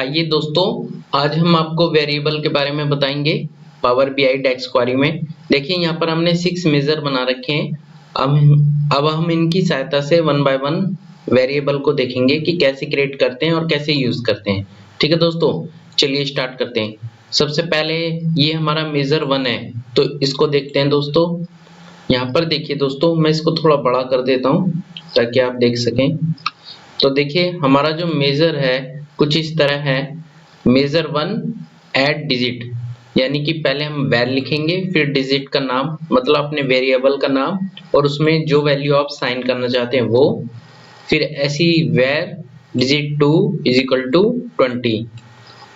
आइए दोस्तों, आज हम आपको वेरिएबल के बारे में बताएंगे पावर बीआई डेक्स क्वेरी में। देखिए यहाँ पर हमने 6 मेजर बना रखे हैं। अब हम इनकी सहायता से वन बाय वन वेरिएबल को देखेंगे कि कैसे क्रिएट करते हैं और कैसे यूज करते हैं। ठीक है दोस्तों, चलिए स्टार्ट करते हैं। सबसे पहले ये हमारा मेजर 1 है, तो इसको देखते हैं दोस्तों। यहाँ पर देखिए दोस्तों, मैं इसको थोड़ा बड़ा कर देता हूँ ताकि आप देख सकें। तो देखिए हमारा जो मेजर है कुछ इस तरह है। मेजर 1 ऐड डिजिट, यानी कि पहले हम वैर लिखेंगे, फिर डिजिट का नाम मतलब अपने वेरिएबल का नाम और उसमें जो वैल्यू आप साइन करना चाहते हैं वो, फिर ऐसी वैर डिजिट 2 इज इक्वल टू 20।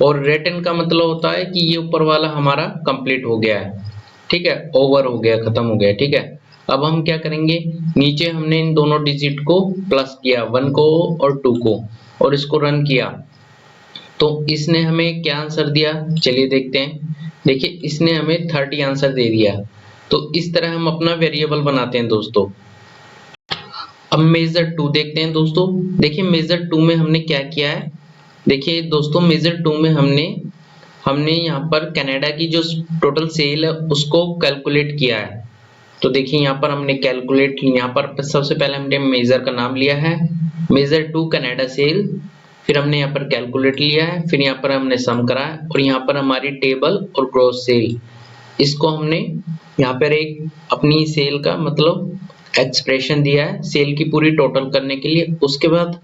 और रिटर्न का मतलब होता है कि ये ऊपर वाला हमारा कंप्लीट हो गया है, ठीक है, ओवर हो गया, खत्म हो गया। ठीक है, अब हम क्या करेंगे, नीचे हमने इन दोनों डिजिट को प्लस किया, 1 को और 2 को, और इसको रन किया तो इसने हमें क्या आंसर दिया, चलिए देखते हैं। देखिए इसने हमें 30 आंसर दे दिया। तो इस तरह हम अपना वेरिएबल बनाते हैं दोस्तों। अब मेजर 2 देखते हैं दोस्तों। देखिए मेजर 2 में हमने क्या किया है। देखिए दोस्तों मेजर 2 में हमने यहाँ पर कनाडा की जो टोटल सेल है उसको कैलकुलेट किया है। तो देखिए यहाँ पर हमने कैलकुलेट, यहाँ पर सबसे पहले हमने मेजर का नाम लिया है, मेजर 2 कनाडा सेल, फिर हमने यहाँ पर कैलकुलेट लिया है, फिर यहाँ पर हमने सम करा है और यहाँ पर हमारी टेबल और ग्रॉस सेल, इसको हमने यहाँ पर एक अपनी सेल का मतलब एक्सप्रेशन दिया है सेल की पूरी टोटल करने के लिए। उसके बाद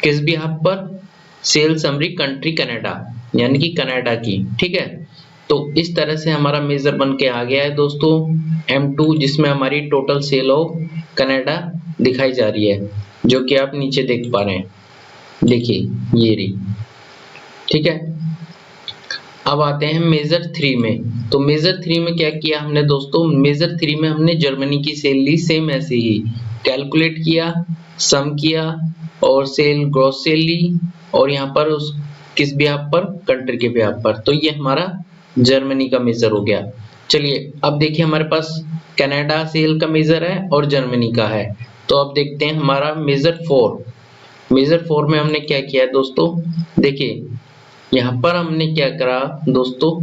किस भी यहाँ पर सेल समरी कंट्री कनाडा, यानी कि कनाडा की। ठीक है, तो इस तरह से हमारा मेजर बन के आ गया है दोस्तों M2, जिसमें हमारी टोटल सेल ऑफ कनाडा दिखाई जा रही है, जो कि आप नीचे देख पा रहे हैं। देखिए ये रही। ठीक है, अब आते हैं मेजर 3 में। तो मेजर 3 में क्या किया हमने दोस्तों, मेजर 3 में हमने जर्मनी की सेल ली, सेम ऐसे ही कैलकुलेट किया, सम किया और सेल ग्रॉस सेल ली और यहाँ पर उस किस भी आप पर कंट्री के भी आप पर। तो ये हमारा जर्मनी का मेजर हो गया। चलिए अब देखिए हमारे पास कनाडा सेल का मेजर है और जर्मनी का है। तो अब देखते हैं हमारा मेजर 4। मेजर 4 में हमने क्या किया है दोस्तों। देखिए यहाँ पर हमने क्या करा दोस्तों,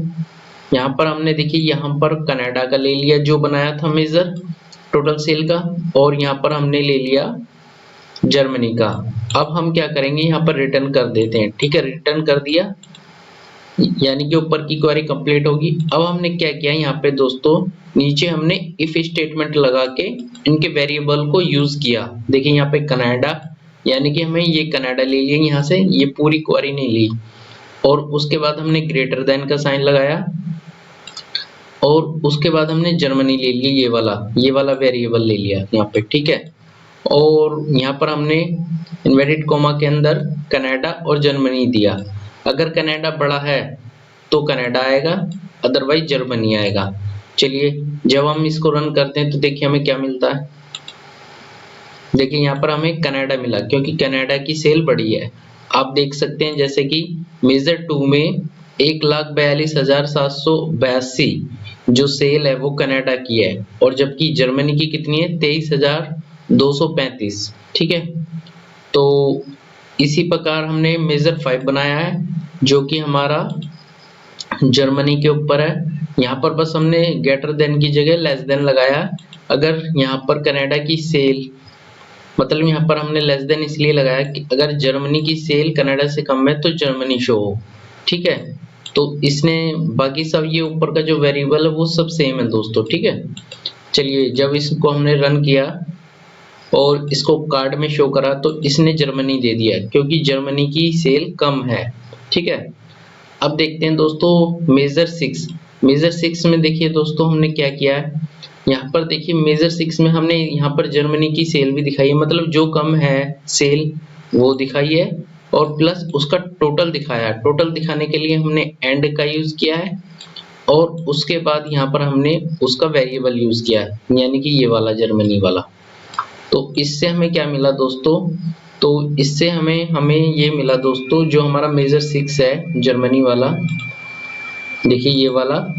यहाँ पर हमने देखिए यहाँ पर कनाडा का ले लिया जो बनाया था मेजर टोटल सेल का, और यहाँ पर हमने ले लिया जर्मनी का। अब हम क्या करेंगे, यहाँ पर रिटर्न कर देते हैं। ठीक है, रिटर्न कर दिया, यानी कि ऊपर की क्वेरी कंप्लीट होगी। अब हमने क्या किया यहाँ पे दोस्तों, नीचे हमने इफ स्टेटमेंट लगा के इनके वेरिएबल को यूज किया। देखिए यहाँ पे कनाडा, यानी कि हमें ये कनाडा ले लिया यहाँ से, ये पूरी क्वेरी नहीं ली। और उसके बाद हमने ग्रेटर देन का साइन लगाया और उसके बाद हमने जर्मनी ले ली, ये वाला वेरिएबल ले लिया यहाँ पे। ठीक है, और यहाँ पर हमने इन्वर्टेड कोमा के अंदर कनाडा और जर्मनी दिया। अगर कनाडा बड़ा है तो कनाडा आएगा, अदरवाइज जर्मनी आएगा। चलिए जब हम इसको रन करते हैं तो देखिए हमें क्या मिलता है। देखिए यहाँ पर हमें कनाडा मिला क्योंकि कनाडा की सेल बड़ी है। आप देख सकते हैं जैसे कि मेजर 2 में 1,42,782 जो सेल है वो कनाडा की है, और जबकि जर्मनी की कितनी है, 23,235। ठीक है, तो इसी प्रकार हमने मेजर 5 बनाया है जो कि हमारा जर्मनी के ऊपर है। यहाँ पर बस हमने ग्रेटर देन की जगह लेस देन लगाया। अगर यहाँ पर कनाडा की सेल, मतलब यहाँ पर हमने लेस देन इसलिए लगाया कि अगर जर्मनी की सेल कनाडा से कम है तो जर्मनी शो हो। ठीक है, तो इसने बाकी सब ये ऊपर का जो वेरिएबल है वो सब सेम है दोस्तों। ठीक है, चलिए जब इसको हमने रन किया और इसको कार्ड में शो करा तो इसने जर्मनी दे दिया क्योंकि जर्मनी की सेल कम है। ठीक है, अब देखते हैं दोस्तों मेजर 6। मेजर 6 में देखिए दोस्तों हमने क्या किया है, यहाँ पर देखिए मेजर 6 में हमने यहाँ पर जर्मनी की सेल भी दिखाई है, मतलब जो कम है सेल वो दिखाई है और प्लस उसका टोटल दिखाया। टोटल दिखाने के लिए हमने एंड का यूज किया है और उसके बाद यहाँ पर हमने उसका वेरिएबल यूज किया है, यानी कि ये वाला जर्मनी वाला। तो इससे हमें क्या मिला दोस्तों, तो इससे हमें ये मिला दोस्तों, जो हमारा मेजर 6 है जर्मनी वाला, देखिए ये वाला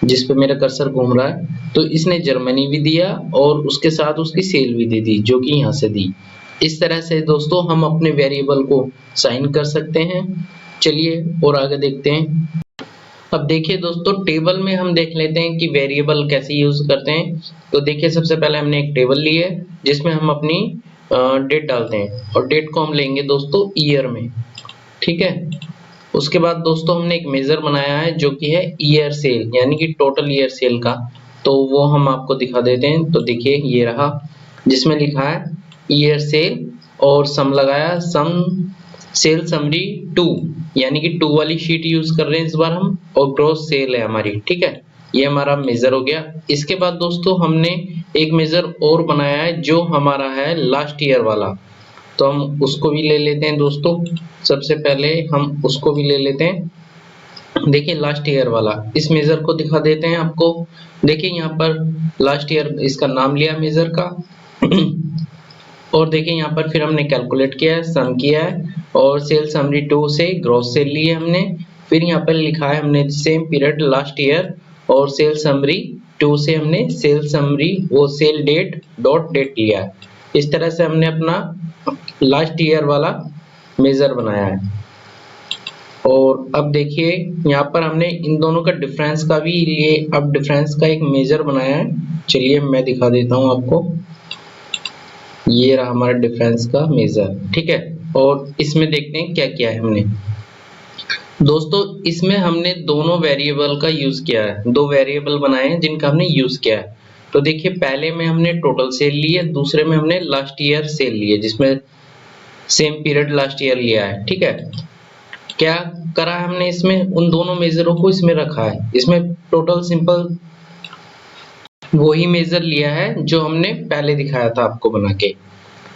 जिस पे मेरा कर्सर घूम रहा है, तो इसने जर्मनी भी दिया और उसके साथ उसकी सेल भी दे दी जो कि यहाँ से दी। इस तरह से दोस्तों हम अपने वेरिएबल को साइन कर सकते हैं चलिए और आगे देखते हैं। अब देखिए दोस्तों, टेबल में हम देख लेते हैं कि वेरिएबल कैसे यूज करते हैं। तो देखिए सबसे पहले हमने एक टेबल ली है जिसमें हम अपनी डेट डालते हैं, और डेट को हम लेंगे दोस्तों ईयर में, ठीक है। उसके बाद दोस्तों हमने एक मेजर बनाया है जो कि है ईयर सेल, यानी कि टोटल ईयर सेल का। तो वो हम आपको दिखा देते हैं। तो देखिए ये रहा, जिसमें लिखा है ईयर सेल, और सम लगाया, सम सेल समरी 2, यानी कि 2 वाली शीट यूज कर रहे हैं इस बार हम, और ग्रॉस सेल है हमारी, ठीक है। ये हमारा मेजर हो गया। इसके बाद दोस्तों हमने एक मेजर और बनाया है जो हमारा है लास्ट ईयर वाला। तो हम उसको भी ले लेते हैं दोस्तों। सबसे पहले हम उसको भी ले लेते हैं। देखिए लास्ट ईयर वाला, इस मेजर को दिखा देते हैं आपको। देखिए यहाँ पर लास्ट ईयर इसका नाम लिया मेजर का और देखिए यहाँ पर फिर हमने कैलकुलेट किया है, सम किया है, और सेल समरी 2 से ग्रॉस सेल ली है हमने। फिर यहाँ पर लिखा है हमने सेम पीरियड लास्ट ईयर, और सेल समरी 2 से हमने सेल समरी वो सेल डेट डॉट डेट लिया है। इस तरह से हमने अपना लास्ट ईयर वाला मेजर बनाया है। और अब देखिए यहाँ पर हमने इन दोनों का डिफरेंस का भी लिए, अब डिफरेंस का एक मेजर बनाया है। चलिए मैं दिखा देता हूँ आपको। ये रहा हमारा डिफरेंस का मेजर, ठीक है। और इसमें देखते हैं क्या किया है हमने। दोस्तों इसमें हमने दोनों वेरिएबल का यूज किया है, दो वेरिएबल बनाए हैं जिनका हमने यूज किया है। तो देखिए पहले में हमने टोटल सेल ली है, दूसरे में हमने लास्ट ईयर सेल ली है जिसमें सेम पीरियड लास्ट ईयर लिया है, ठीक है। क्या करा है हमने इसमें, उन दोनों मेजरों को इसमें रखा है। इसमें टोटल सिंपल वही मेजर लिया है जो हमने पहले दिखाया था आपको बना के,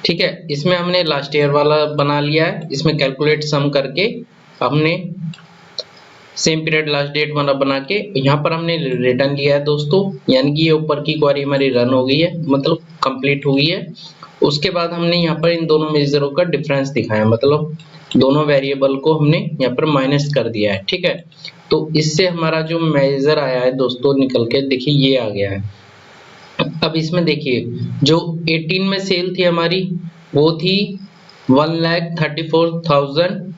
ठीक है। इसमें हमने लास्ट ईयर वाला बना लिया है। इसमें कैलकुलेट सम करके हमने सेम पीरियड लास्ट डेट वाला बना के यहाँ पर हमने रिटर्न लिया है दोस्तों, यानी कि ये ऊपर की क्वेरी हमारी रन हो गई है, मतलब कंप्लीट हो गई है। उसके बाद हमने यहाँ पर इन दोनों मेजरों का डिफरेंस दिखाया, मतलब दोनों वेरिएबल को हमने यहाँ पर माइनस कर दिया है, ठीक है। तो इससे हमारा जो मेजर आया है दोस्तों निकल के, देखिए ये आ गया है। अब इसमें देखिए जो 18 में सेल थी हमारी वो थी 1,34,000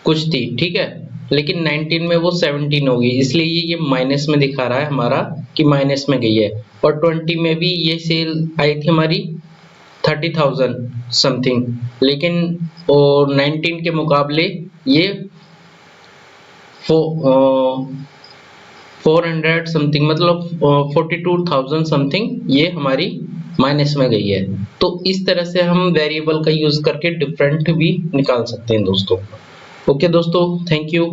कुछ थी, ठीक है। लेकिन 19 में वो 17 होगी, इसलिए ये माइनस में दिखा रहा है हमारा कि माइनस में गई है। और 20 में भी ये सेल आई थी हमारी 30,000 समथिंग, लेकिन और 19 के मुकाबले ये 400 समथिंग, मतलब 42,000 समथिंग ये हमारी माइनस में गई है। तो इस तरह से हम वेरिएबल का यूज करके डिफरेंट भी निकाल सकते हैं दोस्तों। ओके दोस्तों, थैंक यू।